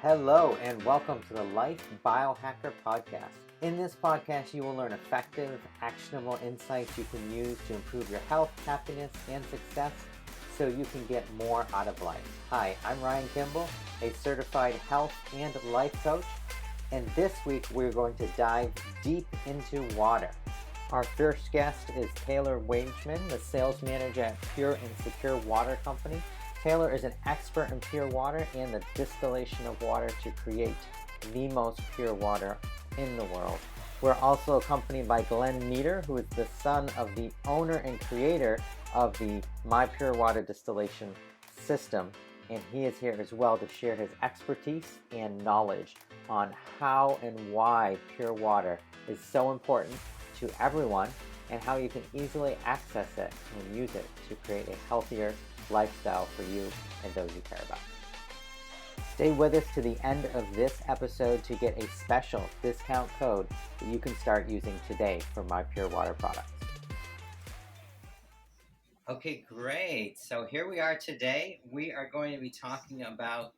Hello and welcome to the Life Biohacker Podcast. In this podcast, you will learn effective, actionable insights you can use to improve your health, happiness, and success so you can get more out of life. Hi, I'm Ryan Kimball, a certified health and life coach, and this week we're going to dive deep into water. Our first guest is Taylor Wageman, the sales manager at Pure and Secure Water Company. Taylor is an expert in pure water and the distillation of water to create the most pure water in the world. We're also accompanied by Glenn Meder, who is the son of the owner and creator of the My Pure Water distillation system, and he is here as well to share his expertise and knowledge on how and why pure water is so important to everyone and how you can easily access it and use it to create a healthier lifestyle for you and those you care about. Stay with us to the end of this episode to get a special discount code that you can start using today for My Pure Water products. Okay, great. So here we are today. We are going to be talking about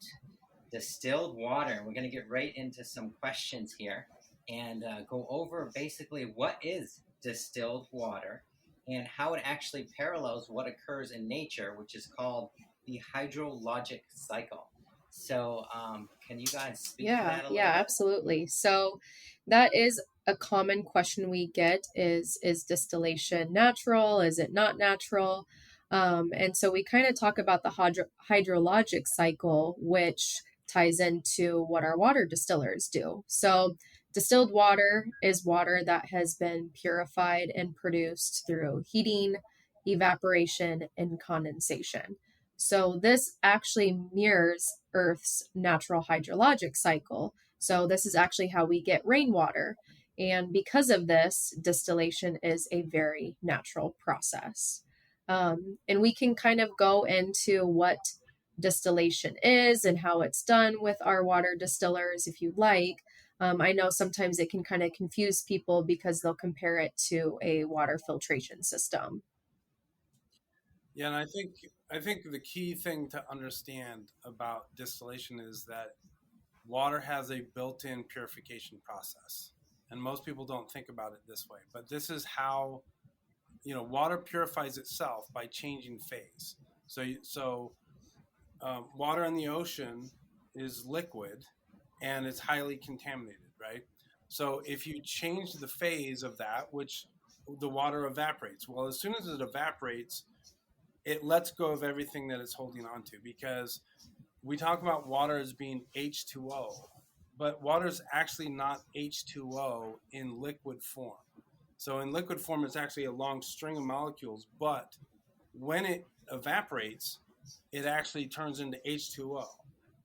distilled water. We're going to get right into some questions here and go over basically what is distilled water and how it actually parallels what occurs in nature, which is called the hydrologic cycle. So can you guys speak to that a little bit? Yeah, absolutely. So that is a common question we get is distillation natural? Is it not natural? And so we kind of talk about the hydrologic cycle, which ties into what our water distillers do. So distilled water is water that has been purified and produced through heating, evaporation, and condensation. So this actually mirrors Earth's natural hydrologic cycle. So this is actually how we get rainwater. And because of this, distillation is a very natural process. And we can kind of go into what distillation is and how it's done with our water distillers if you'd like. I know sometimes it can kind of confuse people because they'll compare it to a water filtration system. Yeah, and I think the key thing to understand about distillation is that water has a built-in purification process. And most people don't think about it this way, but this is how water purifies itself by changing phase. So water in the ocean is liquid and it's highly contaminated, right? So if you change the phase of that, which the water evaporates, well, as soon as it evaporates, it lets go of everything that it's holding on to, because we talk about water as being H2O, but water is actually not H2O in liquid form. So in liquid form, it's actually a long string of molecules, but when it evaporates, it actually turns into H2O.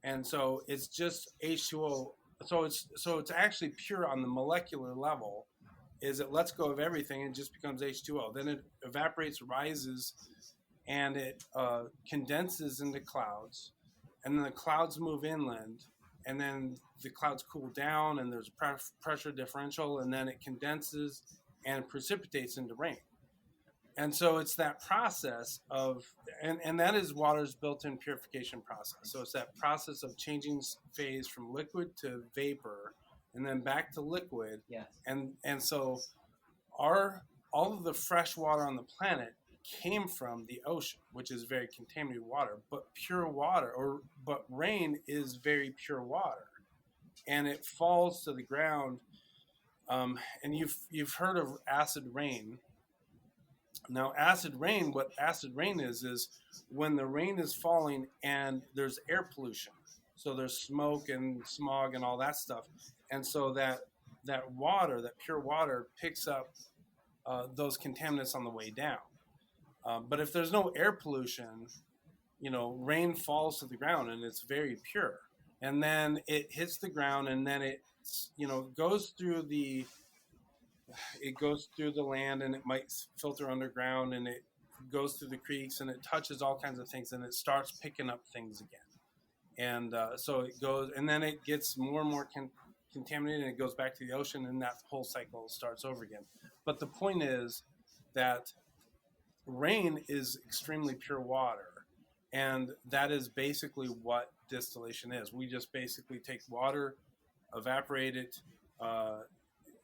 And so it's just H2O. So it's actually pure on the molecular level, is it lets go of everything and just becomes H2O. Then it evaporates, rises, and it condenses into clouds, and then the clouds move inland, and then the clouds cool down, and there's a pressure differential, and then it condenses and precipitates into rain. And so it's that process of, and that is water's built-in purification process. So it's that process of changing phase from liquid to vapor, and then back to liquid. Yes. And so all of the fresh water on the planet came from the ocean, which is very contaminated water, but pure water, but rain is very pure water, and it falls to the ground. And you've heard of acid rain. Now, what acid rain is when the rain is falling and there's air pollution, so there's smoke and smog and all that stuff, and so that water, that pure water, picks up those contaminants on the way down. But if there's no air pollution, rain falls to the ground and it's very pure. And then it hits the ground, and then it goes through the land, and it might filter underground, and it goes through the creeks, and it touches all kinds of things, and it starts picking up things again. And so it goes, and then it gets more and more contaminated, and it goes back to the ocean, and that whole cycle starts over again. But the point is that rain is extremely pure water, And that is basically what distillation is. We just basically take water, evaporate it,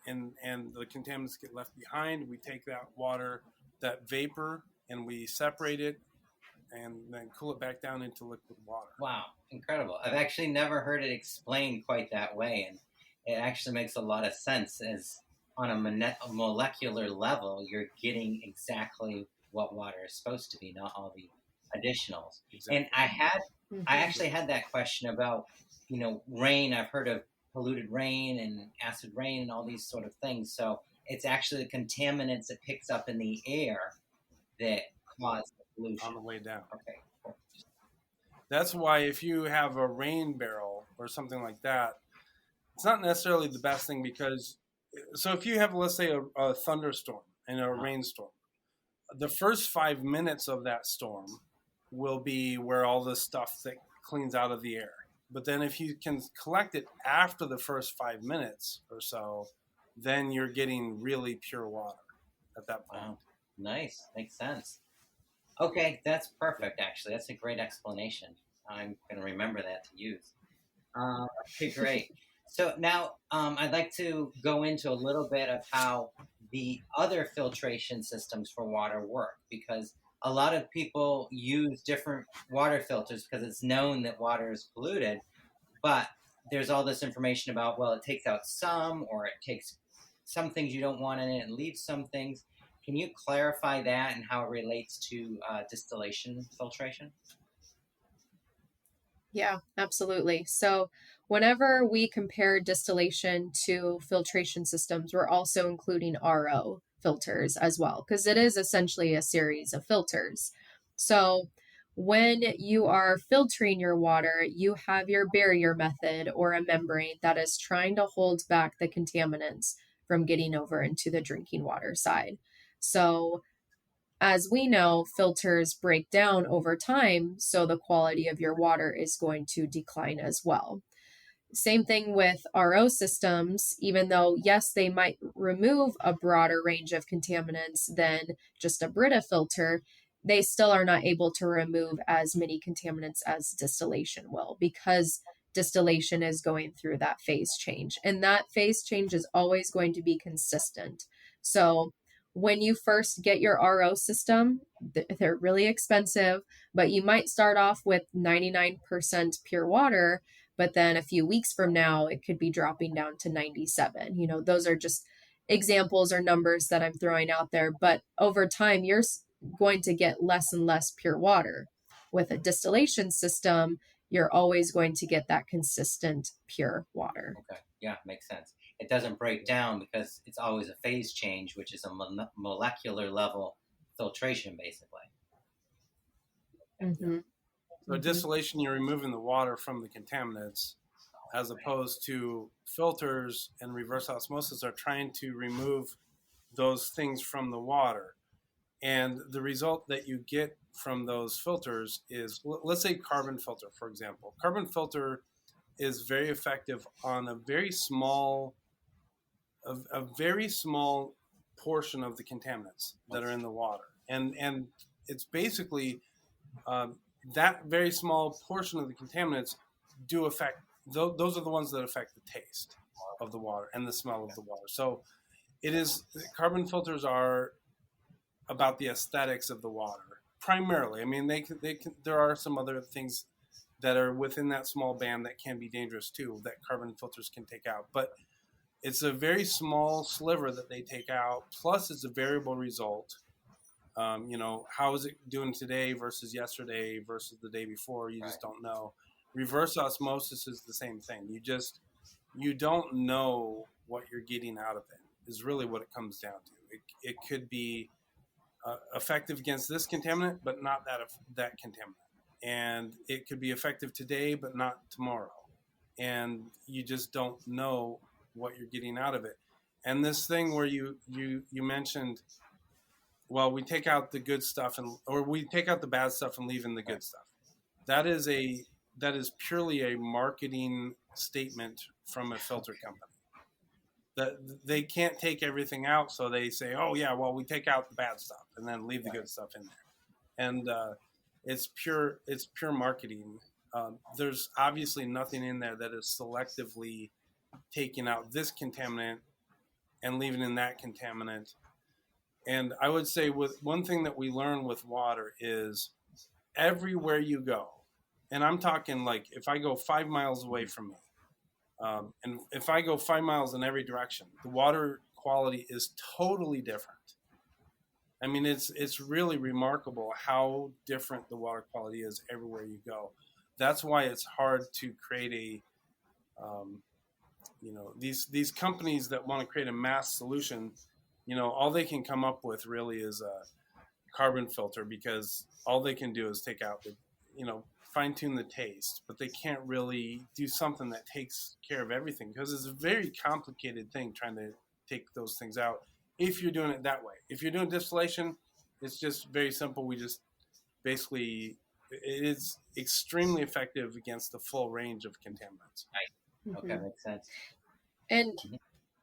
and the contaminants get left behind. We take that water, that vapor, and we separate it and then cool it back down into liquid water. Wow, incredible. I've actually never heard it explained quite that way, and it actually makes a lot of sense as on a molecular level, you're getting exactly what water is supposed to be, not all the additionals. Exactly. And I actually had that question about, rain. I've heard of polluted rain and acid rain and all these sort of things. So it's actually the contaminants it picks up in the air that cause the pollution. On the way down. Okay, cool. That's why if you have a rain barrel or something like that, it's not necessarily the best thing because, so if you have, let's say, a thunderstorm and a rainstorm, the first 5 minutes of that storm will be where all the stuff that cleans out of the air. But then if you can collect it after the first 5 minutes or so, then you're getting really pure water at that point. Wow. Nice. Makes sense. Okay, that's perfect, actually. That's a great explanation. I'm going to remember that to use. Okay, great. So now I'd like to go into a little bit of how the other filtration systems for water work, because a lot of people use different water filters because it's known that water is polluted, but there's all this information about, well, it takes out some, or it takes some things you don't want in it and leaves some things. Can you clarify that and how it relates to distillation filtration? Yeah, absolutely. So whenever we compare distillation to filtration systems, we're also including RO filters as well, because it is essentially a series of filters. So when you are filtering your water, you have your barrier method or a membrane that is trying to hold back the contaminants from getting over into the drinking water side. So as we know, filters break down over time, so the quality of your water is going to decline as well. Same thing with RO systems, even though, yes, they might remove a broader range of contaminants than just a Brita filter, they still are not able to remove as many contaminants as distillation will, because distillation is going through that phase change. And that phase change is always going to be consistent. So when you first get your RO system, they're really expensive, but you might start off with 99% pure water, but then a few weeks from now, it could be dropping down to 97. Those are just examples or numbers that I'm throwing out there, but over time, you're going to get less and less pure water. With a distillation system, you're always going to get that consistent pure water. Okay, yeah, makes sense. It doesn't break down because it's always a phase change, which is a molecular level filtration, basically. Mm-hmm. So distillation, you're removing the water from the contaminants, as opposed to filters and reverse osmosis are trying to remove those things from the water. And the result that you get from those filters is, let's say carbon filter, for example. Carbon filter is very effective on a very small portion of the contaminants that are in the water. And it's basically that very small portion of the contaminants do affect, those are the ones that affect the taste of the water and the smell of the water. So carbon filters are about the aesthetics of the water primarily. I mean, there are some other things that are within that small band that can be dangerous too, that carbon filters can take out. But it's a very small sliver that they take out. Plus, it's a variable result. How is it doing today versus yesterday versus the day before? You just don't know. Reverse osmosis is the same thing. You don't know what you're getting out of it, is really what it comes down to. It could be effective against this contaminant, but not that contaminant. And it could be effective today, but not tomorrow. And you just don't know what you're getting out of it. And this thing where you mentioned, well, we take out the good stuff or we take out the bad stuff and leave in the good stuff. That is purely a marketing statement from a filter company. That they can't take everything out, so they say, "Oh yeah, well we take out the bad stuff and then leave the good stuff in there." And It's pure marketing. There's obviously nothing in there that is selectively taking out this contaminant and leaving in that contaminant. And I would say with one thing that we learn with water is everywhere you go, and I'm talking like if I go 5 miles away from me, and if I go 5 miles in every direction, the water quality is totally different. I mean, it's really remarkable how different the water quality is everywhere you go. That's why it's hard to create these companies that want to create a mass solution. All they can come up with really is a carbon filter, because all they can do is take out fine tune the taste, but they can't really do something that takes care of everything, because it's a very complicated thing trying to take those things out if you're doing it that way. If you're doing distillation, it's just very simple. We just basically, it is extremely effective against the full range of contaminants. Right. Okay, makes sense. And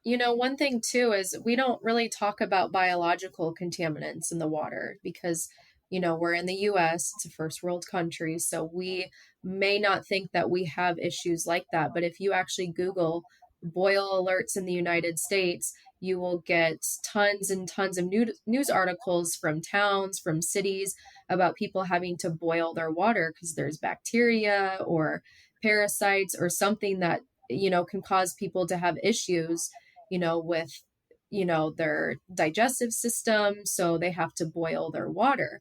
one thing too is we don't really talk about biological contaminants in the water because, we're in the US, it's a first world country, so we may not think that we have issues like that. But if you actually Google boil alerts in the United States, you will get tons and tons of news articles from towns, from cities about people having to boil their water because there's bacteria or parasites or something that, can cause people to have issues with, their digestive system. So they have to boil their water.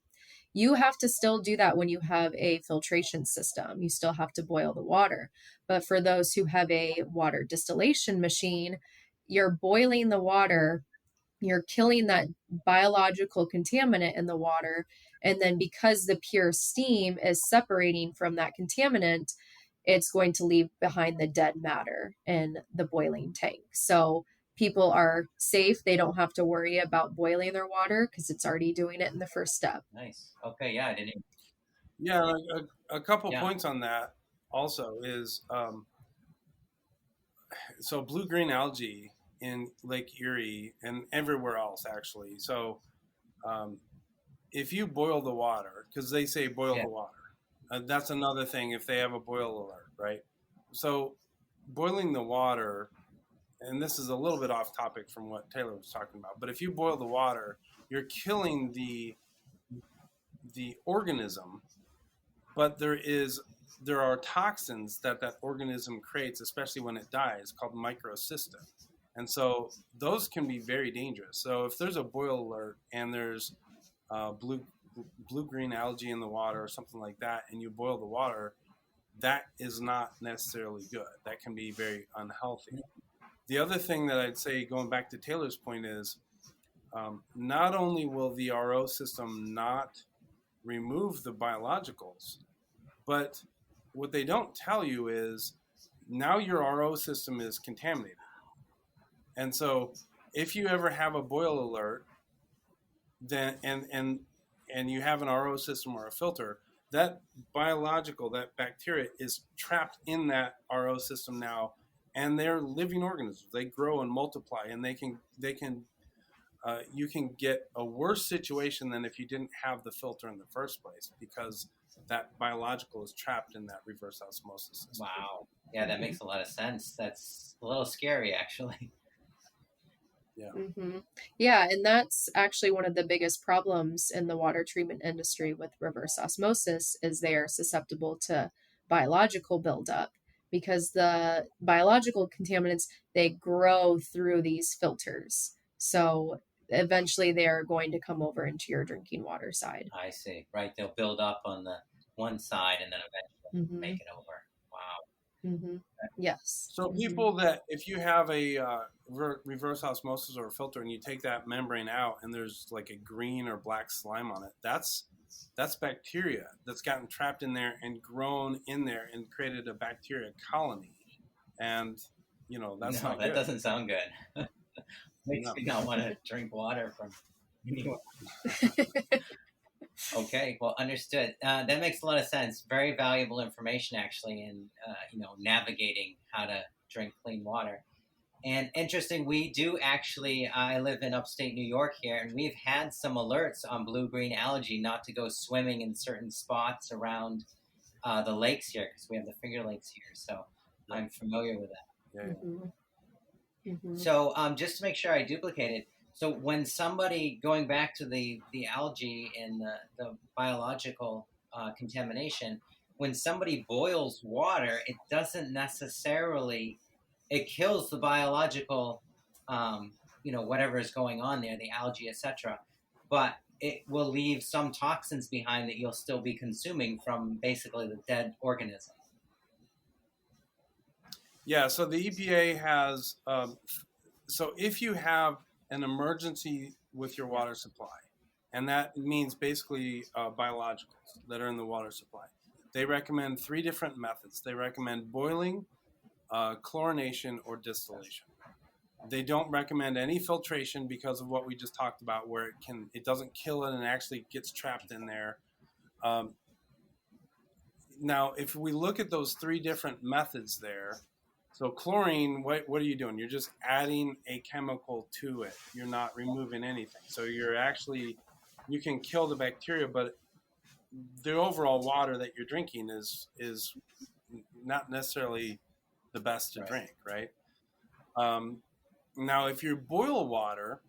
You have to still do that when you have a filtration system. You still have to boil the water. But for those who have a water distillation machine, you're boiling the water, you're killing that biological contaminant in the water. And then because the pure steam is separating from that contaminant, it's going to leave behind the dead matter in the boiling tank. So people are safe. They don't have to worry about boiling their water because it's already doing it in the first step. Nice. Okay. Yeah. I didn't. Yeah. A couple points on that also is, so blue-green algae in Lake Erie and everywhere else, actually. So if you boil the water, because they say boil the water, that's another thing if they have a boil alert, right? So boiling the water, and this is a little bit off topic from what Taylor was talking about, but if you boil the water, you're killing the organism, but there are toxins that organism creates, especially when it dies, called microcystin. And so those can be very dangerous. So if there's a boil alert and there's blue-green algae in the water or something like that, and you boil the water, that is not necessarily good. That can be very unhealthy. The other thing that I'd say, going back to Taylor's point, is not only will the RO system not remove the biologicals, but what they don't tell you is now your RO system is contaminated. And so if you ever have a boil alert, then and you have an RO system or a filter, that biological, that bacteria is trapped in that RO system now, and they're living organisms. They grow and multiply, and you can get a worse situation than if you didn't have the filter in the first place, because that biological is trapped in that reverse osmosis system. Wow. Yeah, that makes a lot of sense. That's a little scary, actually. Yeah. Mm-hmm. Yeah, and that's actually one of the biggest problems in the water treatment industry with reverse osmosis is they are susceptible to biological buildup, because the biological contaminants, they grow through these filters. So eventually they are going to come over into your drinking water side. I see. Right. They'll build up on the one side and then eventually make it over. Wow. Mm-hmm. Yes. So people that, if you have a reverse osmosis or a filter and you take that membrane out and there's like a green or black slime on it, that's bacteria that's gotten trapped in there and grown in there and created a bacteria colony. And, that's not good. That doesn't sound good. Makes me not want to drink water from anywhere. Okay, well, understood. That makes a lot of sense. Very valuable information, actually, in navigating how to drink clean water. And interesting, we do actually, I live in upstate New York here, and we've had some alerts on blue-green algae not to go swimming in certain spots around the lakes here, because we have the Finger Lakes here. So Yeah. I'm familiar with that. Yeah. So just to make sure I duplicate it, so when somebody, going back to the algae and the biological contamination, when somebody boils water, it doesn't necessarily, it kills the biological, whatever is going on there, the algae, etc. But it will leave some toxins behind that you'll still be consuming from basically the dead organism. Yeah, so the EPA has, so if you have an emergency with your water supply, and that means basically biologicals that are in the water supply, they recommend 3 different methods. They recommend boiling, chlorination, or distillation. They don't recommend any filtration because of what we just talked about, where it doesn't kill it and actually gets trapped in there. Now, if we look at those 3 different methods there, so chlorine, what are you doing? You're just adding a chemical to it. You're not removing anything. So you can kill the bacteria, but the overall water that you're drinking is not necessarily the best to drink, right? Now, if you boil water,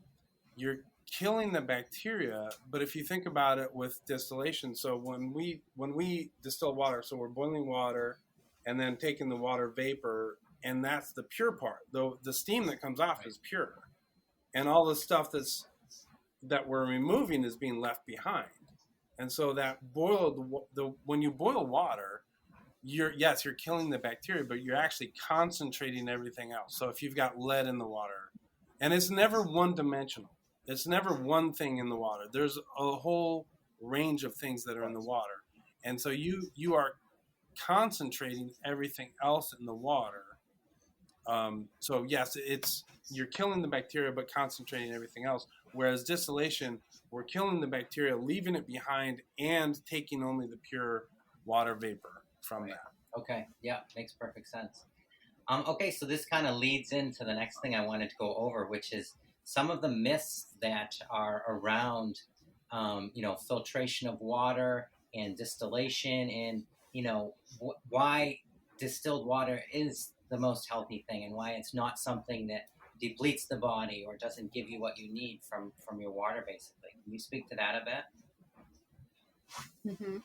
you're killing the bacteria. But if you think about it with distillation, so when we distill water, so we're boiling water and then taking the water vapor, and that's the pure part. The steam that comes off is pure, and all the stuff that we're removing is being left behind. And so that when you boil water, you're killing the bacteria, but you're actually concentrating everything else. So if you've got lead in the water, and it's never one dimensional, it's never one thing in the water. There's a whole range of things that are in the water, and so you are concentrating everything else in the water. So yes, you're killing the bacteria, but concentrating everything else. Whereas distillation, we're killing the bacteria, leaving it behind, and taking only the pure water vapor from that. Okay, yeah, makes perfect sense. Okay, so this kind of leads into the next thing I wanted to go over, which is some of the myths that are around, filtration of water and distillation, and why distilled water is the most healthy thing, and why it's not something that depletes the body or doesn't give you what you need from your water, basically. Can you speak to that a bit? Mm-hmm.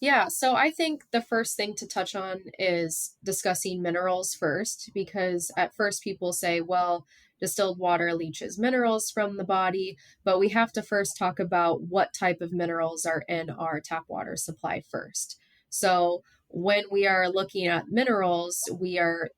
Yeah, so I think the first thing to touch on is discussing minerals first, because at first people say, well, distilled water leaches minerals from the body, but we have to first talk about what type of minerals are in our tap water supply first. So when we are looking at minerals, we are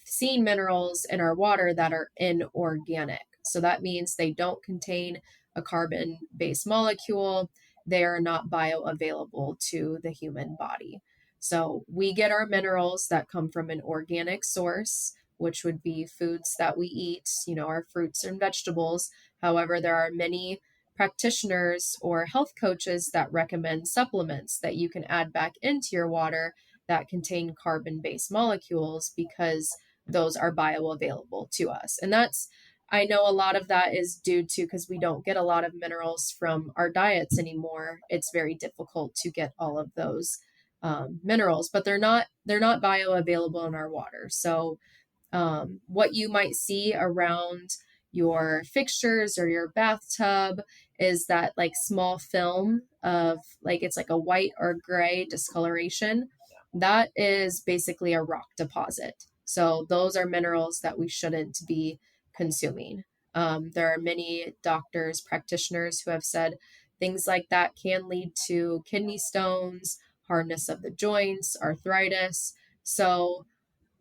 seeing minerals in our water that are inorganic. So that means they don't contain a carbon-based molecule. They are not bioavailable to the human body. So we get our minerals that come from an organic source, which would be foods that we eat, our fruits and vegetables. However, there are many practitioners or health coaches that recommend supplements that you can add back into your water that contain carbon-based molecules, because those are bioavailable to us. And I know a lot of that is due to, because we don't get a lot of minerals from our diets anymore. It's very difficult to get all of those minerals, but they're not bioavailable in our water. So what you might see around your fixtures or your bathtub is that like small film of it's like a white or gray discoloration. That is basically a rock deposit. So those are minerals that we shouldn't be consuming. There are many doctors, practitioners who have said things like that can lead to kidney stones, hardness of the joints, arthritis. So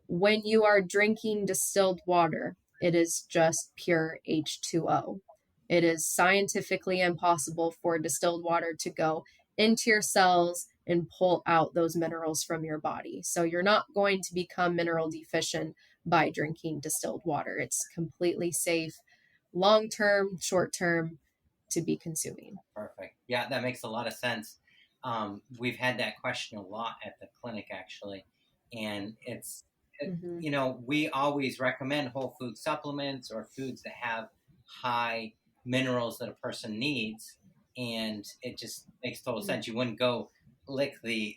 when you are drinking distilled water, it is just pure H2O. It is scientifically impossible for distilled water to go into your cells and pull out those minerals from your body. So you're not going to become mineral deficient by drinking distilled water. It's completely safe, long term, short term, to be consuming. Perfect. Yeah, that makes a lot of sense. We've had that question a lot at the clinic, actually, and it's Mm-hmm. We always recommend whole food supplements or foods that have high minerals that a person needs, and it just makes total sense. You wouldn't go lick the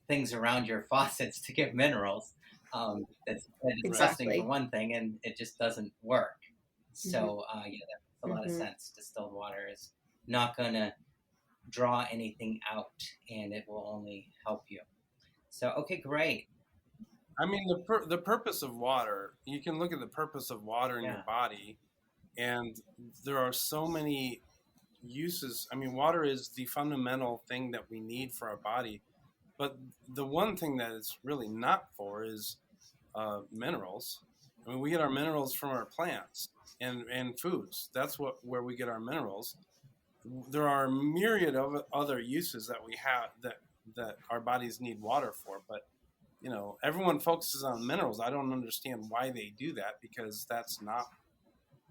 things around your faucets to get minerals. That's disgusting for Exactly. one thing, and it just doesn't work. So that makes a lot of sense. Distilled water is not going to draw anything out, and it will only help you. So, okay, great. I mean, the purpose of water, you can look at the purpose of water in your body, and there are so many uses. I mean, water is the fundamental thing that we need for our body. But the one thing that it's really not for is minerals. I mean, we get our minerals from our plants and foods. That's where we get our minerals. There are a myriad of other uses that we have that our bodies need water for, but everyone focuses on minerals. I don't understand why they do that, because that's not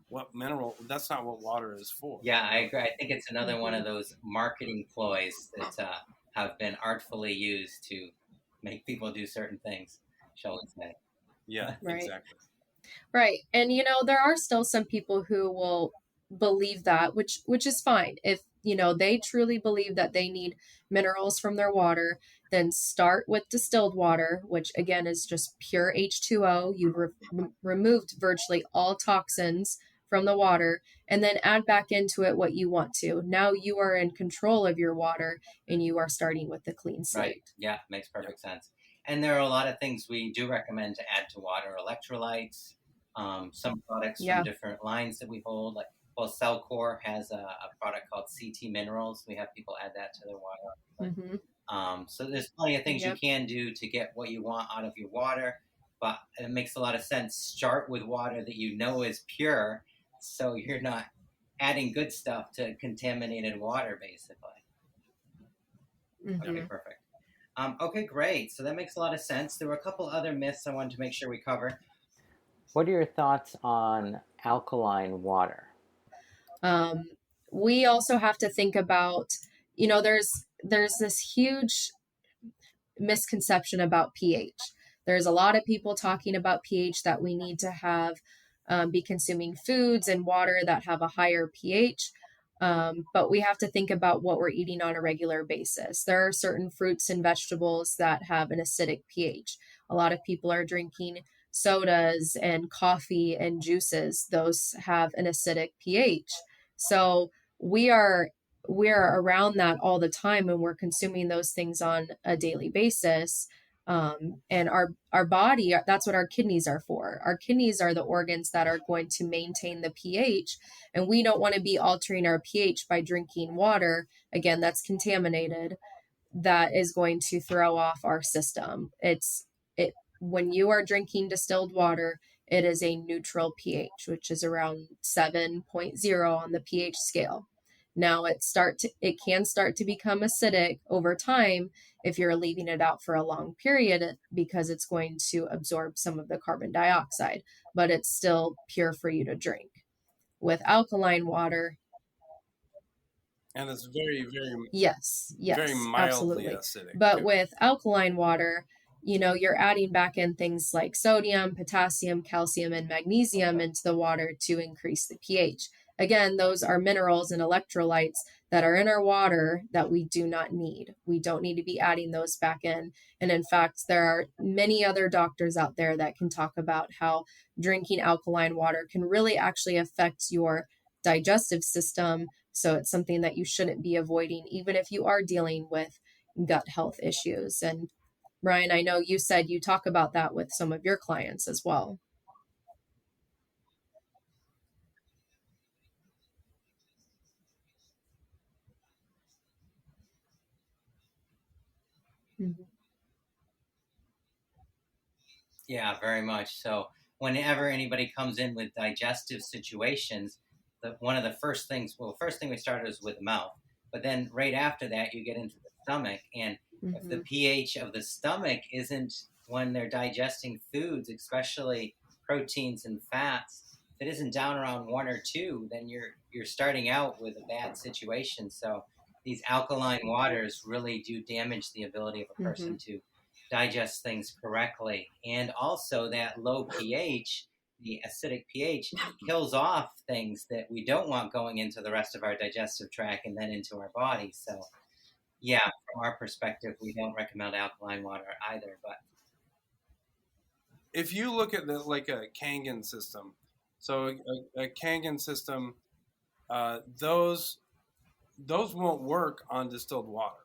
what water is for. Yeah, I agree. I think it's another one of those marketing ploys that have been artfully used to make people do certain things, shall we say. Yeah, Right. Exactly. Right. And there are still some people who will believe that, which is fine. If they truly believe that they need minerals from their water, then start with distilled water, which again is just pure H2O. You've removed virtually all toxins from the water, and then add back into it what you want to. Now you are in control of your water, and you are starting with the clean slate. Right. Yeah, makes perfect sense. And there are a lot of things we do recommend to add to water: electrolytes, some products from different lines that we hold. Like, Cellcore has a product called CT Minerals. We have people add that to their water. So there's plenty of things you can do to get what you want out of your water, but it makes a lot of sense. Start with water that you know is pure, so you're not adding good stuff to contaminated water, basically. Okay, perfect. Okay, great. So that makes a lot of sense. There were a couple other myths I wanted to make sure we cover. What are your thoughts on alkaline water? We also have to think about, there's this huge misconception about pH. There's a lot of people talking about pH, that we need to have be consuming foods and water that have a higher pH. But we have to think about what we're eating on a regular basis. There are certain fruits and vegetables that have an acidic pH. A lot of people are drinking sodas and coffee and juices. Those have an acidic pH. So we're around that all the time, and we're consuming those things on a daily basis. And our body, that's what our kidneys are for. Our kidneys are the organs that are going to maintain the pH, and we don't want to be altering our pH by drinking water, again, that's contaminated, that is going to throw off our system. When you are drinking distilled water, it is a neutral pH, which is around 7.0 on the pH scale. Now it can start to become acidic over time if you're leaving it out for a long period, because it's going to absorb some of the carbon dioxide, but it's still pure for you to drink. With alkaline water, and it's very, very very mildly acidic. But with alkaline water, you're adding back in things like sodium, potassium, calcium, and magnesium into the water to increase the pH. Again, those are minerals and electrolytes that are in our water that we do not need. We don't need to be adding those back in. And in fact, there are many other doctors out there that can talk about how drinking alkaline water can really actually affect your digestive system. So it's something that you shouldn't be avoiding, even if you are dealing with gut health issues. And Ryan, I know you said you talk about that with some of your clients as well. Mm-hmm. Yeah, very much. So whenever anybody comes in with digestive situations, one of the first thing we started was with the mouth, but then right after that, you get into the stomach. And if the pH of the stomach isn't, when they're digesting foods, especially proteins and fats, if it isn't down around 1 or 2, then you're starting out with a bad situation. So these alkaline waters really do damage the ability of a person to digest things correctly. And also that low pH, the acidic pH, kills off things that we don't want going into the rest of our digestive tract and then into our body. So yeah, from our perspective, we don't recommend alkaline water either. But if you look at like a Kangen system, so a Kangen system, those won't work on distilled water.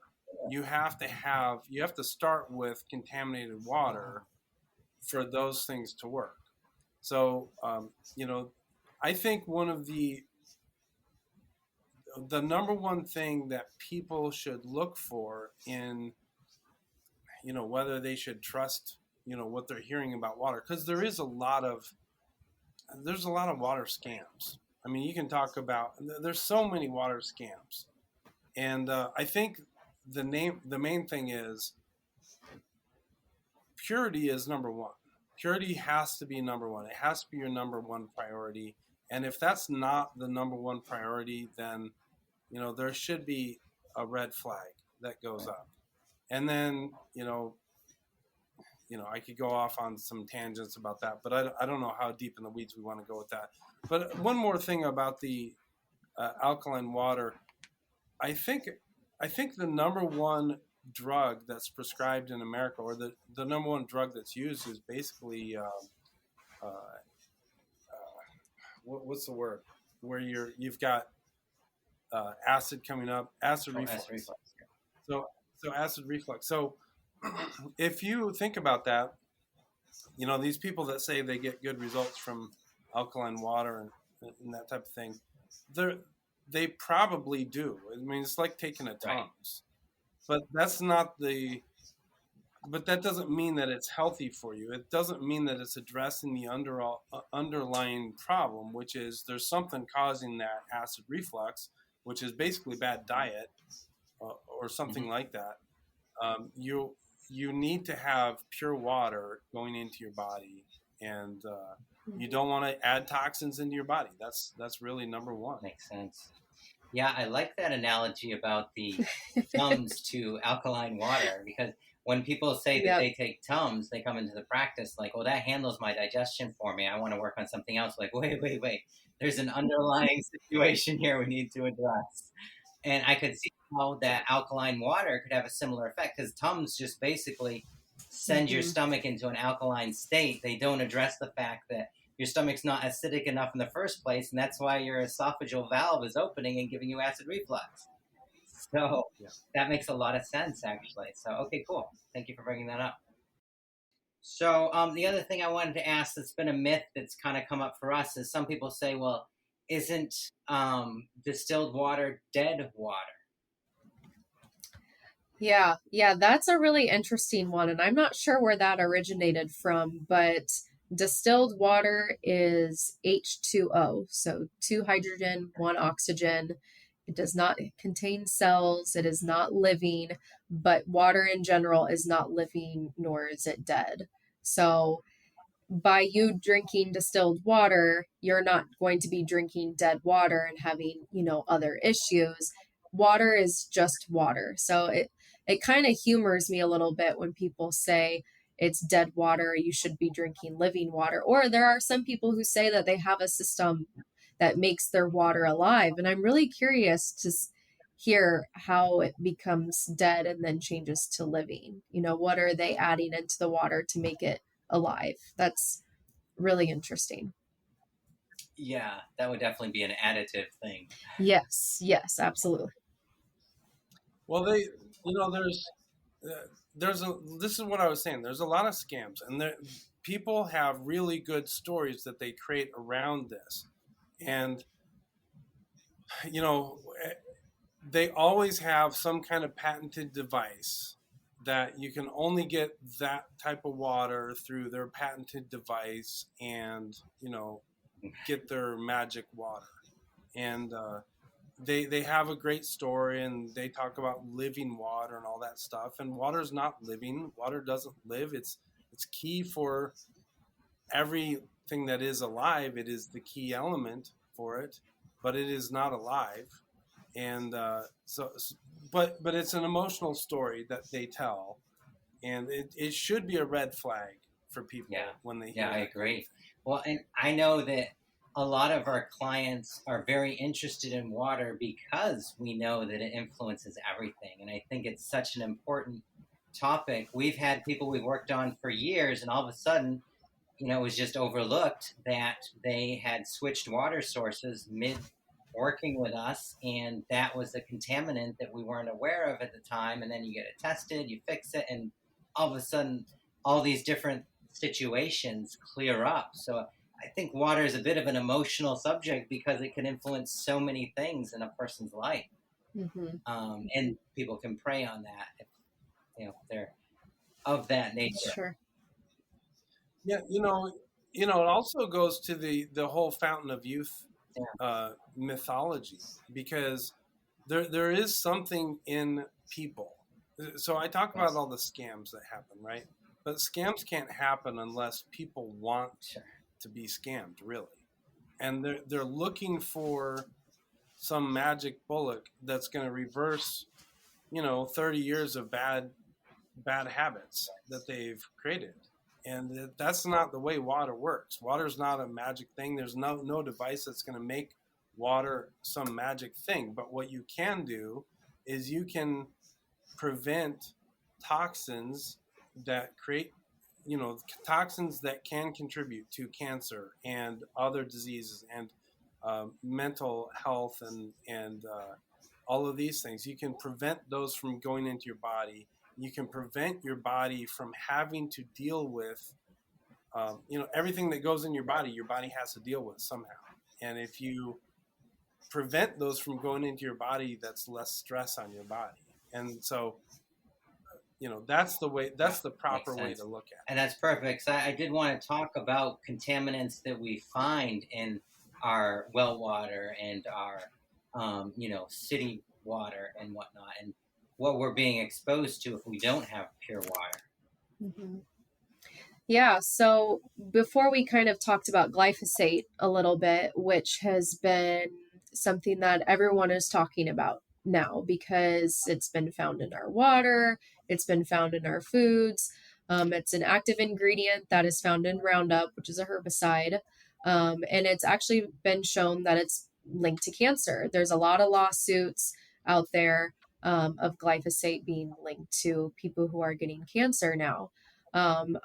You have to start with contaminated water for those things to work. So I think one of the number one thing that people should look for in whether they should trust what they're hearing about water, because there's a lot of water scams. I mean, you can talk about, there's so many water scams, and I think the main thing is purity is number one. Purity has to be number one. It has to be your number one priority. And if that's not the number one priority, then there should be a red flag that goes up. And then I could go off on some tangents about that, but I don't know how deep in the weeds we want to go with that. But one more thing about the alkaline water, I think the number one drug that's prescribed in America, or the number one drug that's used, is basically what's the word? Where you've got acid coming up, acid reflux. Acid reflux. So acid reflux. So if you think about that, these people that say they get good results from alkaline water and that type of thing, they probably do. I mean, it's like taking a Tums, but but that doesn't mean that it's healthy for you. It doesn't mean that it's addressing the underlying problem, which is there's something causing that acid reflux, which is basically bad diet or something like that. You need to have pure water going into your body, and you don't want to add toxins into your body. That's really number one. Makes sense. Yeah, I like that analogy about the Tums to alkaline water, because when people say that they take Tums, they come into the practice like, oh, that handles my digestion for me. I want to work on something else. Like, wait. There's an underlying situation here we need to address. And I could see how that alkaline water could have a similar effect, because Tums just basically send your stomach into an alkaline state. They don't address the fact that your stomach's not acidic enough in the first place, and that's why your esophageal valve is opening and giving you acid reflux. So that makes a lot of sense, actually. So, okay, cool. Thank you for bringing that up. So the other thing I wanted to ask that's been a myth that's kind of come up for us is some people say, well, isn't distilled water dead water? Yeah, that's a really interesting one, and I'm not sure where that originated from, but distilled water is H2O, so 2 hydrogen, 1 oxygen. It does not contain cells, it is not living, but water in general is not living, nor is it dead. So by you drinking distilled water, you're not going to be drinking dead water and having, other issues. Water is just water. So it kind of humors me a little bit when people say it's dead water, you should be drinking living water. Or there are some people who say that they have a system that makes their water alive. And I'm really curious to hear how it becomes dead and then changes to living. What are they adding into the water to make it alive? That's really interesting. Yeah, that would definitely be an additive thing. Yes, absolutely. Well, this is what I was saying. There's a lot of scams, and people have really good stories that they create around this. And, they always have some kind of patented device that you can only get that type of water through their patented device and, get their magic water. And they have a great story, and they talk about living water and all that stuff. And water is not living. Water doesn't live. It's key for everything that is alive. It is the key element for it, but it is not alive. And but it's an emotional story that they tell, And it should be a red flag for people when they hear I that agree. kind of thing. Well, and I know that a lot of our clients are very interested in water because we know that it influences everything. And I think it's such an important topic. We've had people we've worked on for years, and all of a sudden, it was just overlooked that they had switched water sources mid working with us, and that was a contaminant that we weren't aware of at the time. And then you get it tested, you fix it, and all of a sudden, all these different situations clear up. So I think water is a bit of an emotional subject because it can influence so many things in a person's life. And people can prey on that if they're of that nature. Sure. Yeah, it also goes to the whole fountain of youth mythology, because there is something in people. So I talk about all the scams that happen, right? But scams can't happen unless people want to be scammed, really. And they're looking for some magic bullet that's going to reverse, 30 years of bad habits that they've created. And that's not the way water works. Water's not a magic thing. There's no device that's going to make water some magic thing. But what you can do is you can prevent toxins that create, toxins that can contribute to cancer and other diseases and mental health and all of these things. You can prevent those from going into your body. You can prevent your body from having to deal with, everything that goes in your body has to deal with somehow. And if you prevent those from going into your body, that's less stress on your body. And so, that's the proper way to look at it. And that's perfect. So I did want to talk about contaminants that we find in our well water and our, city water and whatnot, and what we're being exposed to if we don't have pure water. Yeah, so before we kind of talked about glyphosate a little bit, which has been something that everyone is talking about now because it's been found in our water, it's been found in our foods. It's an active ingredient that is found in Roundup, which is a herbicide. And it's actually been shown that it's linked to cancer. There's a lot of lawsuits out there of glyphosate being linked to people who are getting cancer now. Ryan,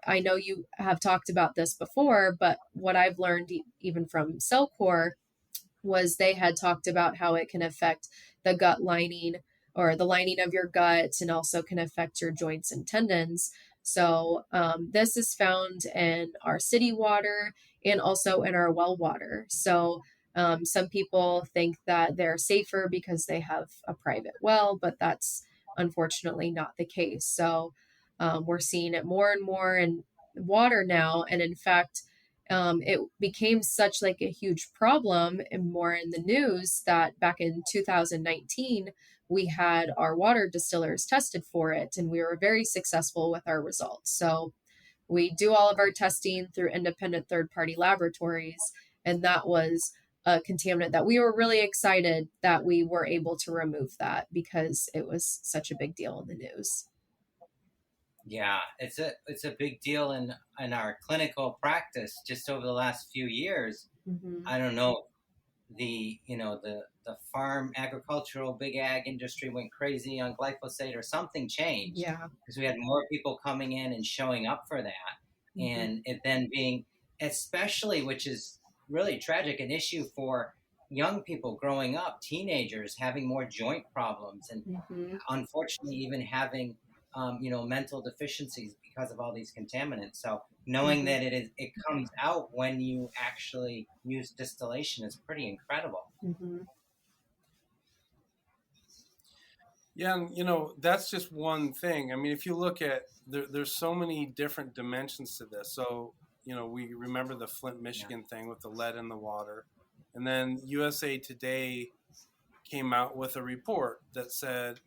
I know you have talked about this before, but what I've learned even from Cellcore was they had talked about how it can affect the gut lining or the lining of your gut, and also can affect your joints and tendons. So this is found in our city water and also in our well water. So some people think that they're safer because they have a private well, but that's unfortunately not the case. So we're seeing it more and more in water now. And in fact, it became such like a huge problem and more in the news that back in 2019, we had our water distillers tested for it, and we were very successful with our results. So we do all of our testing through independent third-party laboratories, and that was a contaminant that we were really excited that we were able to remove that because it was such a big deal in the news. Yeah, it's a big deal in our clinical practice just over the last few years. I don't know, the farm agricultural big ag industry went crazy on glyphosate or something changed. Yeah. Because we had more people coming in and showing up for that. And it then being, especially, which is really tragic, an issue for young people growing up, teenagers having more joint problems and unfortunately even having mental deficiencies because of all these contaminants. So knowing that it comes out when you actually use distillation is pretty incredible. Yeah, and that's just one thing. I mean, if you look at there's so many different dimensions to this. So we remember the Flint, Michigan thing with the lead in the water, and then USA Today came out with a report that said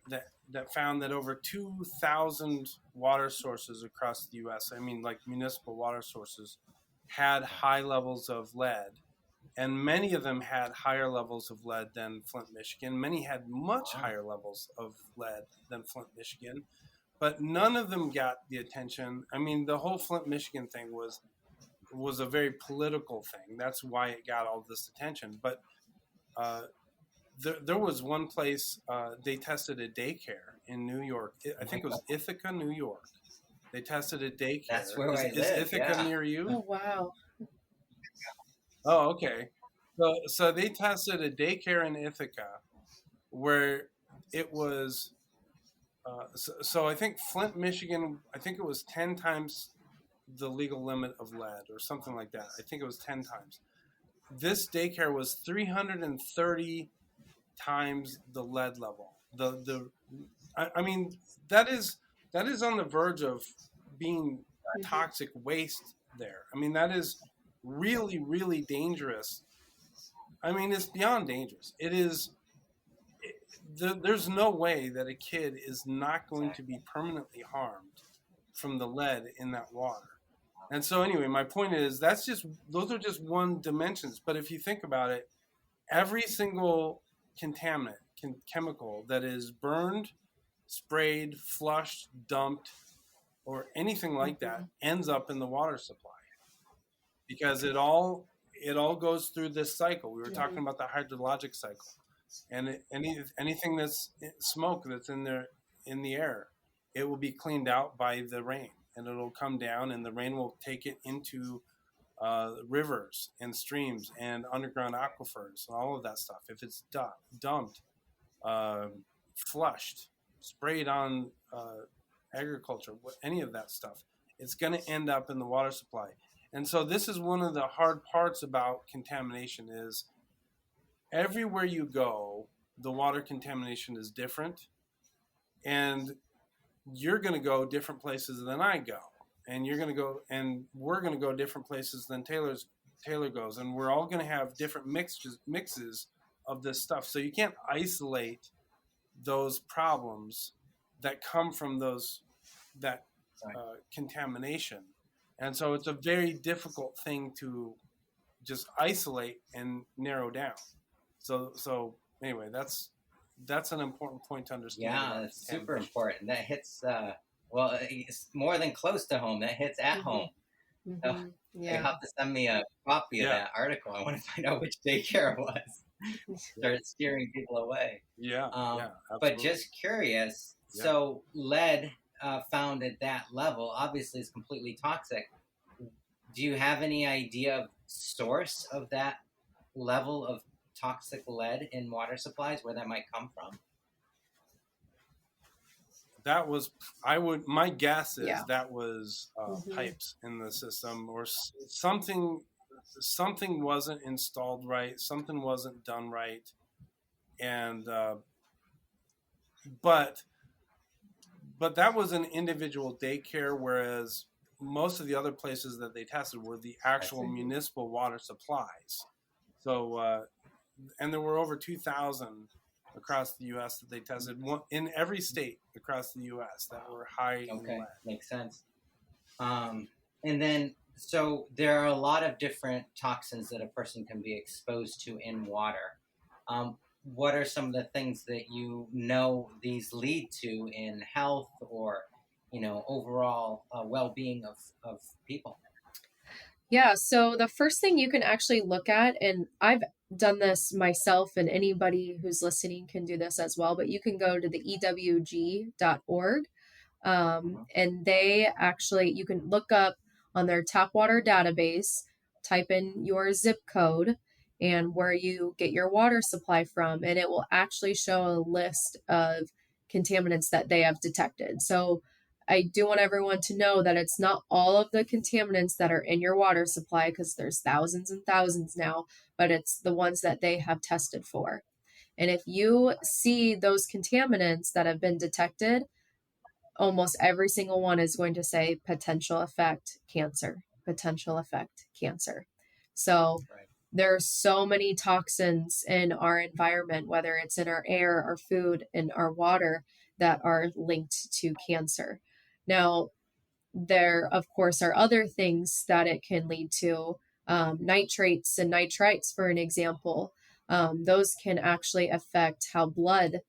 that found that over 2,000 water sources across the U.S., I mean, like municipal water sources, had high levels of lead. And many of them had higher levels of lead than Flint, Michigan. Many had much higher levels of lead than Flint, Michigan. but none of them got the attention. I mean, the whole Flint, Michigan thing was a very political thing. That's why it got all this attention. But there was one place they tested a daycare in New York. I think it was Ithaca, New York. They tested a daycare. That's where I live. Is Ithaca near you? Oh, wow. Oh, okay. So they tested a daycare in Ithaca where it was. So I think Flint, Michigan, I think it was 10 times the legal limit of lead or something like that. I think it was 10 times. This daycare was 330 times the lead level. I mean, that is on the verge of being toxic waste there. I mean, that is really, really dangerous. I mean, it's beyond dangerous. It is. There's no way that a kid is not going to be permanently harmed from the lead in that water. And so anyway, my point is those are just one dimensions. But if you think about it, every single contaminant, chemical that is burned, sprayed, flushed, dumped, or anything like that ends up in the water supply because it all goes through this cycle. We were talking about the hydrologic cycle, and anything that's smoke that's in the air, it will be cleaned out by the rain, and it'll come down, and the rain will take it into rivers and streams and underground aquifers and all of that stuff. If it's dumped, flushed, sprayed on agriculture, any of that stuff, it's going to end up in the water supply. And so this is one of the hard parts about contamination is everywhere you go, the water contamination is different, and you're going to go different places than I go, and you're going to go, and we're going to go different places than Taylor goes, and we're all going to have different mixes of this stuff. So you can't isolate those problems that come from that contamination. And so it's a very difficult thing to just isolate and narrow down. So anyway, that's an important point to understand. Yeah, that's super important. That hits, it's more than close to home. That hits at home. So you have to send me a copy of that article. I want to find out which daycare it was. Start steering people away. But just curious, so lead found at that level obviously is completely toxic. Do you have any idea of source of that level of toxic lead in water supplies, where that might come from? That was, my guess is that was pipes in the system, or something wasn't installed right, something wasn't done right, and but that was an individual daycare, whereas most of the other places that they tested were the actual municipal water supplies. So, and there were over 2,000 across the U.S. that they tested, in every state across the U.S. that were high in lead. Makes sense. And then, so there are a lot of different toxins that a person can be exposed to in water. What are some of the things that these lead to in health or, overall well-being of people? Yeah, so the first thing you can actually look at, and I've done this myself, and anybody who's listening can do this as well, but you can go to the ewg.org, and you can look up on their tap water database, type in your zip code and where you get your water supply from, and it will actually show a list of contaminants that they have detected. So I do want everyone to know that it's not all of the contaminants that are in your water supply, because there's thousands and thousands now, but it's the ones that they have tested for. And if you see those contaminants that have been detected, almost every single one is going to say potential effect cancer, potential effect cancer. So there are so many toxins in our environment, whether it's in our air, our food, and our water, that are linked to cancer. Now, there, of course, are other things that it can lead to. Nitrates and nitrites, for an example, those can actually affect how blood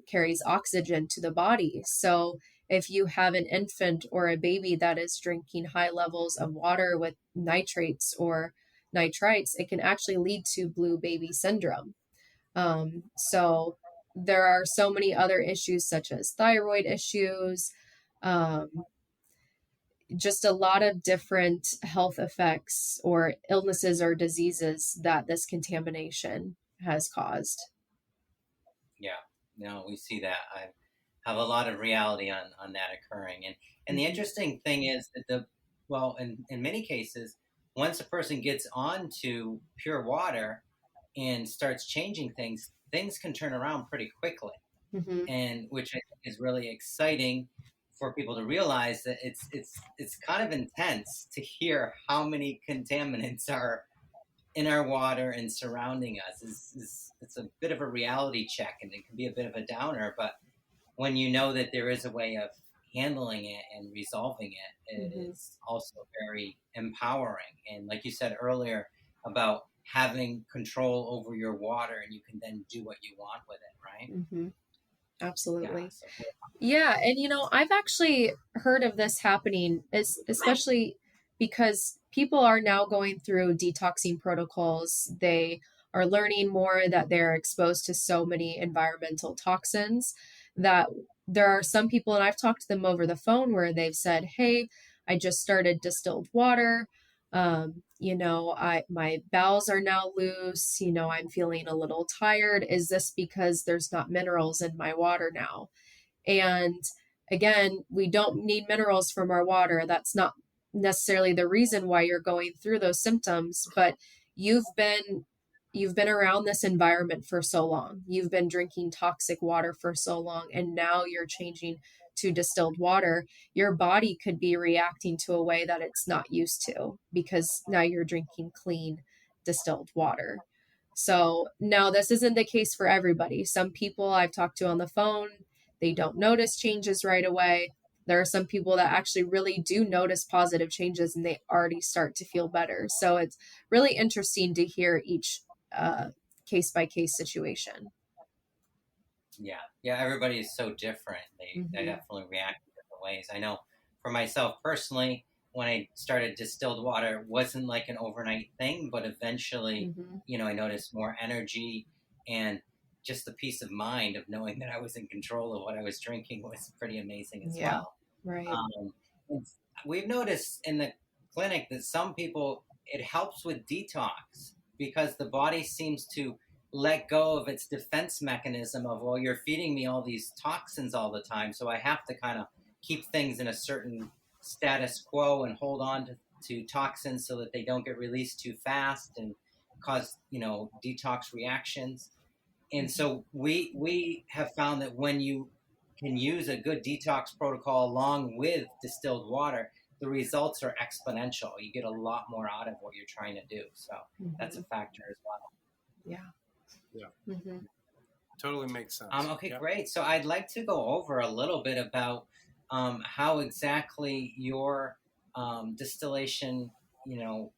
carries oxygen to the body. So if you have an infant or a baby that is drinking high levels of water with nitrates or nitrites, it can actually lead to blue baby syndrome. So there are so many other issues such as thyroid issues, um, just a lot of different health effects or illnesses or diseases that this contamination has caused. Yeah, no, we see that. I have a lot of reality on that occurring, and the interesting thing is that in many cases, once a person gets onto pure water and starts changing things, things can turn around pretty quickly, Mm-hmm. and which I think is really exciting for people to realize that it's kind of intense to hear how many contaminants are in our water and surrounding us. It's a bit of a reality check, and it can be a bit of a downer, but when you know that there is a way of handling it and resolving it, it Mm-hmm. is also very empowering. And like you said earlier about having control over your water, and you can then do what you want with it, right? Mm-hmm. Yeah. Absolutely. So Yeah, and I've actually heard of this happening, especially because people are now going through detoxing protocols. They are learning more that they're exposed to so many environmental toxins that there are some people, and I've talked to them over the phone, where they've said, "Hey, I just started distilled water. My bowels are now loose. I'm feeling a little tired. Is this because there's not minerals in my water now?" And again, we don't need minerals from our water. That's not necessarily the reason why you're going through those symptoms, but you've been you've been around this environment for so long. You've been drinking toxic water for so long, and now you're changing to distilled water. Your body could be reacting to a way that it's not used to because now you're drinking clean distilled water. So now this isn't the case for everybody. Some people I've talked to on the phone, they don't notice changes right away. There are some people that actually really do notice positive changes and they already start to feel better. So it's really interesting to hear each case by case situation. yeah, everybody is so different. They Mm-hmm. definitely react in different ways. I know for myself personally, when I started distilled water, it wasn't like an overnight thing, but eventually, Mm-hmm. I noticed more energy, and just the peace of mind of knowing that I was in control of what I was drinking was pretty amazing as Yeah, well. right. Um, we've noticed in the clinic that some people, it helps with detox because the body seems to let go of its defense mechanism of, well, you're feeding me all these toxins all the time, so I have to kind of keep things in a certain status quo and hold on to toxins so that they don't get released too fast and cause detox reactions. And Mm-hmm. so we have found that when you can use a good detox protocol along with distilled water, the results are exponential. You get a lot more out of what you're trying to do. So that's Mm-hmm. a factor as well. Yeah. Yeah, Mm-hmm. totally makes sense. Okay, Yeah. great. So I'd like to go over a little bit about how exactly your distillation, you know,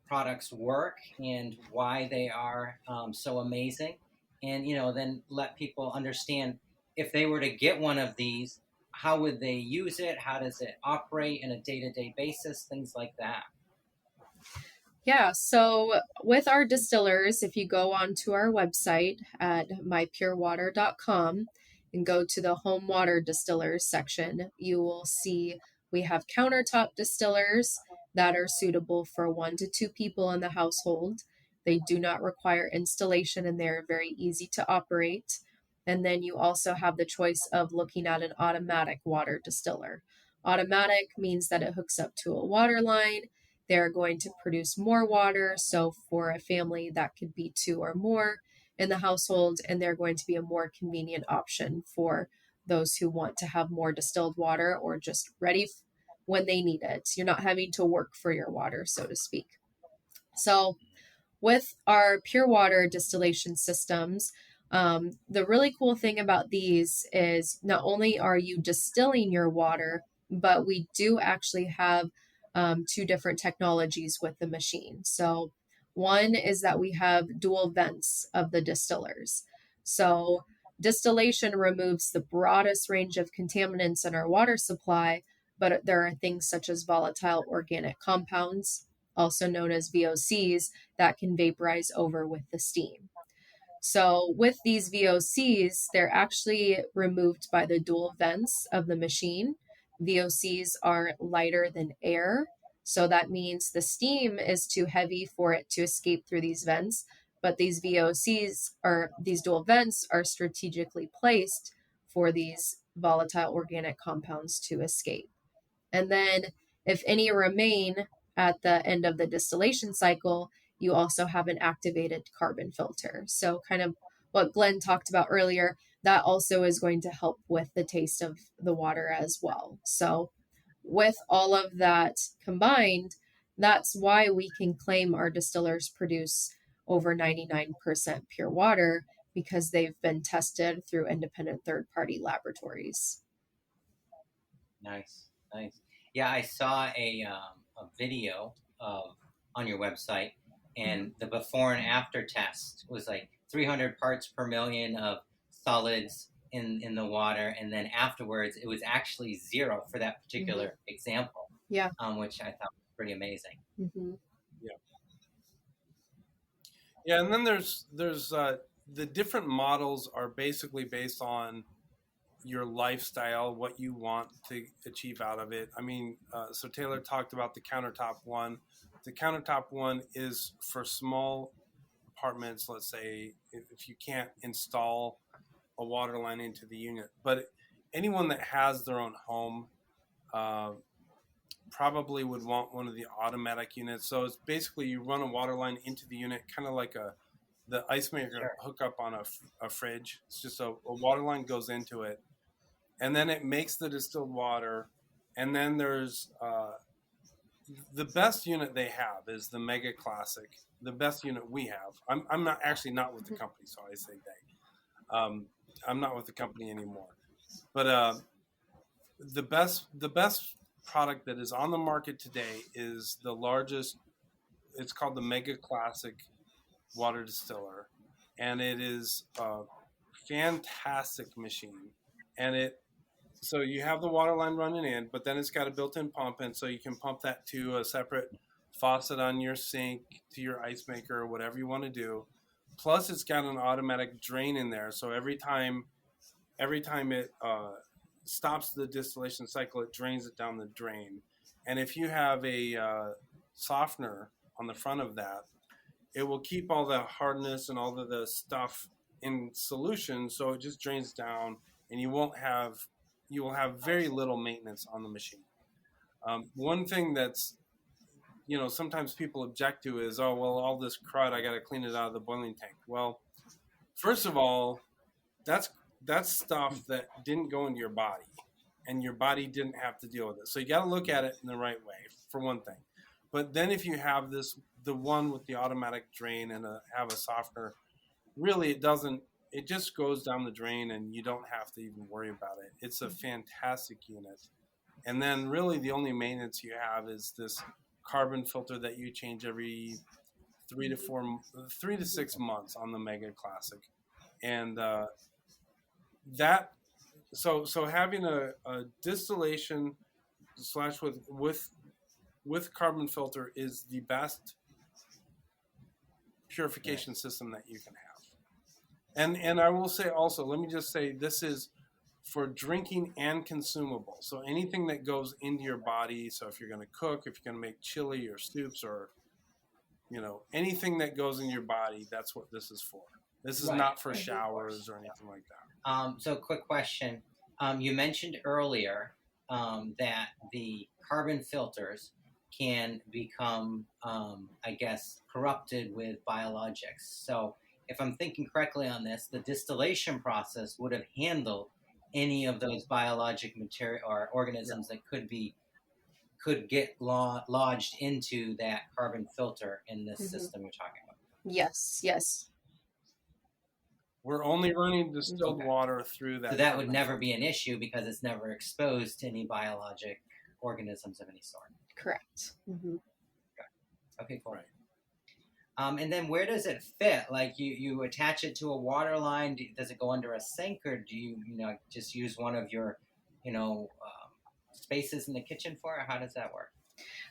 products work and why they are so amazing, and then let people understand if they were to get one of these, how would they use it? How does it operate in a day-to-day basis? Things like that. Yeah, so with our distillers, if you go onto our website at mypurewater.com and go to the home water distillers section, you will see we have countertop distillers that are suitable for 1 to 2 people in the household. They do not require installation and they're very easy to operate. And then you also have the choice of looking at an automatic water distiller. Automatic means that it hooks up to a water line. They're going to produce more water. So, for a family, that could be 2 or more in the household, and they're going to be a more convenient option for those who want to have more distilled water or just ready when they need it. You're not having to work for your water, so to speak. So, with our pure water distillation systems, the really cool thing about these is not only are you distilling your water, but we do actually have 2 different technologies with the machine. So, one is that we have dual vents of the distillers. So, Distillation removes the broadest range of contaminants in our water supply, but there are things such as volatile organic compounds, also known as VOCs, that can vaporize over with the steam. So with these VOCs, they're actually removed by the dual vents of the machine. VOCs are lighter than air, so that means the steam is too heavy for it to escape through these vents, but these VOCs, or these dual vents, are strategically placed for these volatile organic compounds to escape. And then if any remain at the end of the distillation cycle, you also have an activated carbon filter. So kind of what Glenn talked about earlier, that also is going to help with the taste of the water as well. So with all of that combined, that's why we can claim our distillers produce over 99% pure water, because they've been tested through independent third-party laboratories. Nice. Yeah, I saw a video on your website, and the before and after test was like 300 parts per million of solids in the water, and then afterwards it was actually 0 for that particular example. Yeah. Which I thought was pretty amazing. Yeah, and then there's the different models are basically based on your lifestyle, what you want to achieve out of it. I mean, so Taylor talked about the countertop one. The countertop one is for small apartments, let's say, if you can't install a water line into the unit. But anyone that has their own home probably would want one of the automatic units. So it's basically you run a water line into the unit, kind of like the ice maker hookup on a fridge. It's just a water line goes into it, and then it makes the distilled water. And then there's the best unit they have is the Mega Classic, the best unit we have. I'm not with the company, so I say they. I'm not with the company anymore. But the best product that is on the market today is the largest. It's called the Mega Classic water distiller, and it is a fantastic machine. And so you have the water line running in, but then it's got a built-in pump, and so you can pump that to a separate faucet on your sink, to your ice maker, or whatever you want to do. Plus, it's got an automatic drain in there, so every time it stops the distillation cycle, it drains it down the drain. And if you have a softener on the front of that, it will keep all the hardness and all of the stuff in solution, so it just drains down, and you will have very little maintenance on the machine. One thing that's, sometimes people object to is, oh, well, all this crud, I got to clean it out of the boiling tank. Well, first of all, that's stuff that didn't go into your body, and your body didn't have to deal with it. So you got to look at it in the right way, for one thing. But then if you have the one with the automatic drain and have a softener, really it just goes down the drain, and you don't have to even worry about it. It's a fantastic unit. And then really the only maintenance you have is this carbon filter that you change every 3 to 6 months on the Mega Classic. And so having a distillation / with carbon filter is the best purification system that you can have. And I will say also, let me just say, this is for drinking and consumable. So anything that goes into your body, so if you're going to cook, if you're going to make chili or soups, or anything that goes in your body, that's what this is for. This is not for showers or anything like that. So quick question. You mentioned earlier that the carbon filters can become, corrupted with biologics. So if I'm thinking correctly on this, the distillation process would have handled any of those biologic material or organisms that could get lodged into that carbon filter in this system you're talking about. Yes. We're only running distilled water through that. So that would never be an issue because it's never exposed to any biologic organisms of any sort. Correct. Okay, cool. Right. And then where does it fit? Like you attach it to a water line? Does it go under a sink, or do you just use one of your spaces in the kitchen for it? How does that work?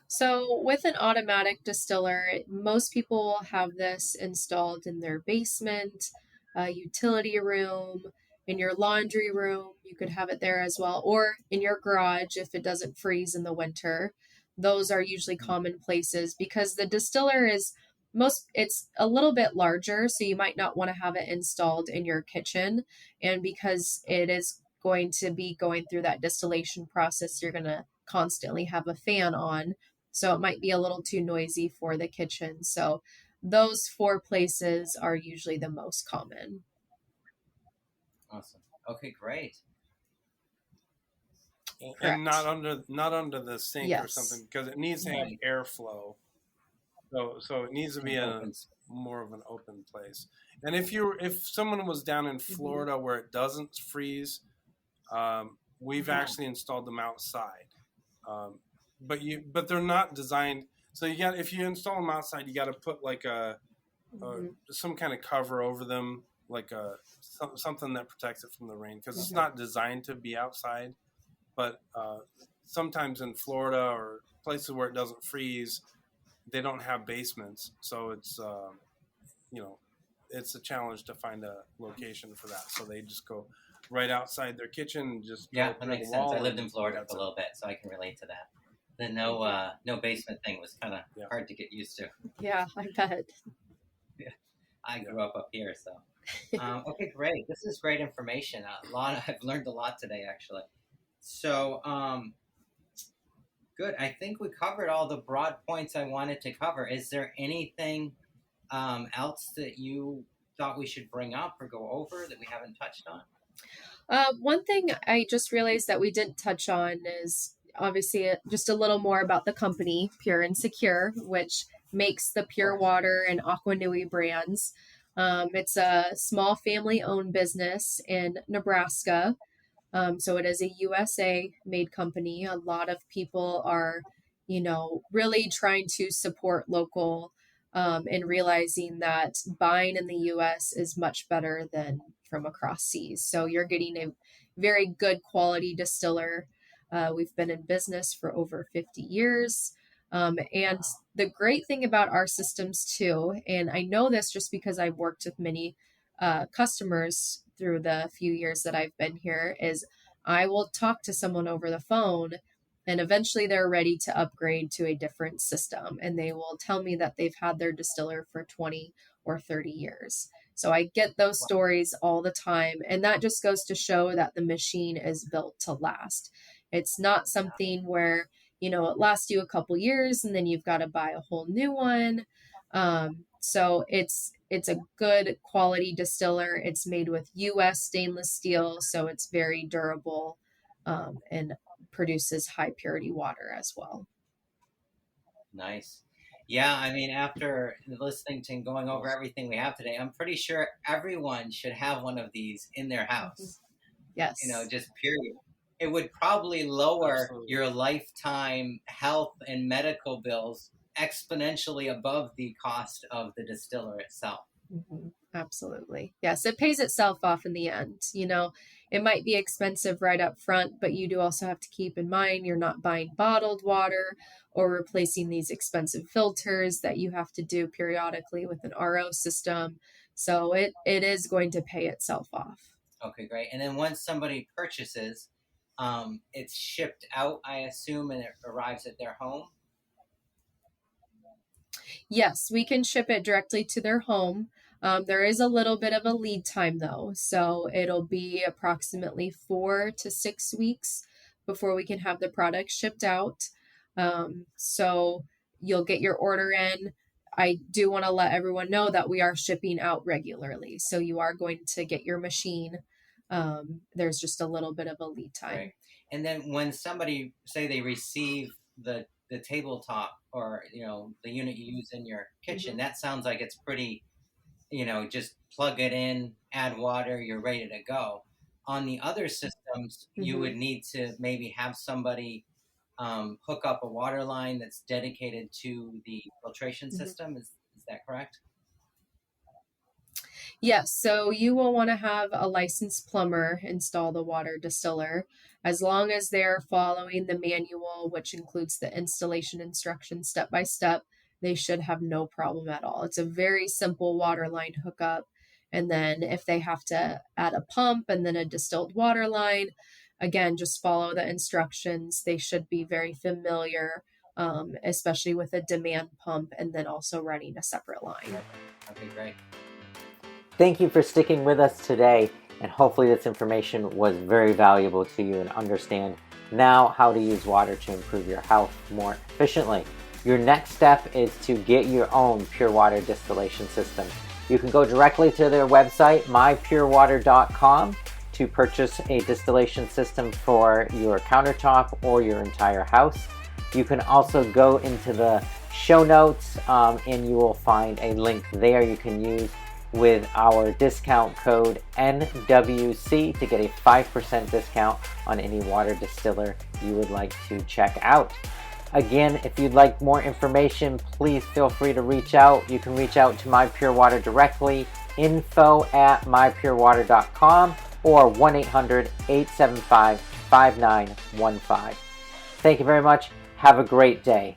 So with an automatic distiller, most people have this installed in their basement, utility room, in your laundry room. You could have it there as well, or in your garage if it doesn't freeze in the winter. Those are usually common places because the distiller is it's a little bit larger, so you might not want to have it installed in your kitchen. And because it is going to be going through that distillation process, you're going to constantly have a fan on, so it might be a little too noisy for the kitchen. So those 4 places are usually the most common. Awesome. Okay, great. And not under the sink or something, because it needs to have airflow. So it needs to be more of an open place. And if someone was down in Florida where it doesn't freeze, we've actually installed them outside. But they're not designed. So if you install them outside, you got to put like some kind of cover over them, like something that protects it from the rain, because it's not designed to be outside. But sometimes in Florida or places where it doesn't freeze, they don't have basements, so it's it's a challenge to find a location for that. So they just go right outside their kitchen and just that makes sense. I lived in Florida for a little bit, so I can relate to that. The no basement thing was kind of hard to get used to. Yeah, I bet. Yeah, I grew up here, so okay, great. This is great information. I've learned a lot today, actually. So good. I think we covered all the broad points I wanted to cover. Is there anything else that you thought we should bring up or go over that we haven't touched on? One thing I just realized that we didn't touch on is obviously just a little more about the company, Pure and Secure, which makes the Pure Water and Aqua Nui brands. It's a small family-owned business in Nebraska. So it is a USA made company. A lot of people are, really trying to support local and realizing that buying in the US is much better than from across seas. So you're getting a very good quality distiller. We've been in business for over 50 years. And the great thing about our systems too, and I know this just because I've worked with many customers through the few years that I've been here, is I will talk to someone over the phone and eventually they're ready to upgrade to a different system. And they will tell me that they've had their distiller for 20 or 30 years. So I get those stories all the time. And that just goes to show that the machine is built to last. It's not something where, it lasts you a couple years and then you've got to buy a whole new one. So it's a good quality distiller. It's made with US stainless steel, so it's very durable and produces high purity water as well. Nice. Yeah, I mean, after listening to and going over everything we have today, I'm pretty sure everyone should have one of these in their house. Yes. Just period. It would probably lower your lifetime health and medical bills exponentially above the cost of the distiller itself. Absolutely. Yes, it pays itself off in the end. It might be expensive right up front, but you do also have to keep in mind you're not buying bottled water or replacing these expensive filters that you have to do periodically with an RO system. So it is going to pay itself off. Okay, great. And then once somebody purchases, it's shipped out, I assume, and it arrives at their home? Yes, we can ship it directly to their home. There is a little bit of a lead time though. So it'll be approximately 4 to 6 weeks before we can have the product shipped out. So you'll get your order in. I do want to let everyone know that we are shipping out regularly. So you are going to get your machine. There's just a little bit of a lead time. Right. And then when somebody, say they receive the tabletop or, the unit you use in your kitchen, that sounds like it's pretty, just plug it in, add water, you're ready to go. On the other systems, you would need to maybe have somebody hook up a water line that's dedicated to the filtration system. Is that correct? Yes, so you will want to have a licensed plumber install the water distiller. As long as they're following the manual, which includes the installation instructions step by step, they should have no problem at all. It's a very simple water line hookup. And then if they have to add a pump and then a distilled water line, again, just follow the instructions. They should be very familiar, especially with a demand pump and then also running a separate line. Okay, great. Thank you for sticking with us today, and hopefully this information was very valuable to you and understand now how to use water to improve your health more efficiently. Your next step is to get your own pure water distillation system. You can go directly to their website, mypurewater.com, to purchase a distillation system for your countertop or your entire house. You can also go into the show notes and you will find a link there you can use with our discount code NWC to get a 5% discount on any water distiller you would like to check out. Again, if you'd like more information, please feel free to reach out. You can reach out to My Pure Water directly, info@mypurewater.com or 1-800-875-5915. Thank you very much. Have a great day.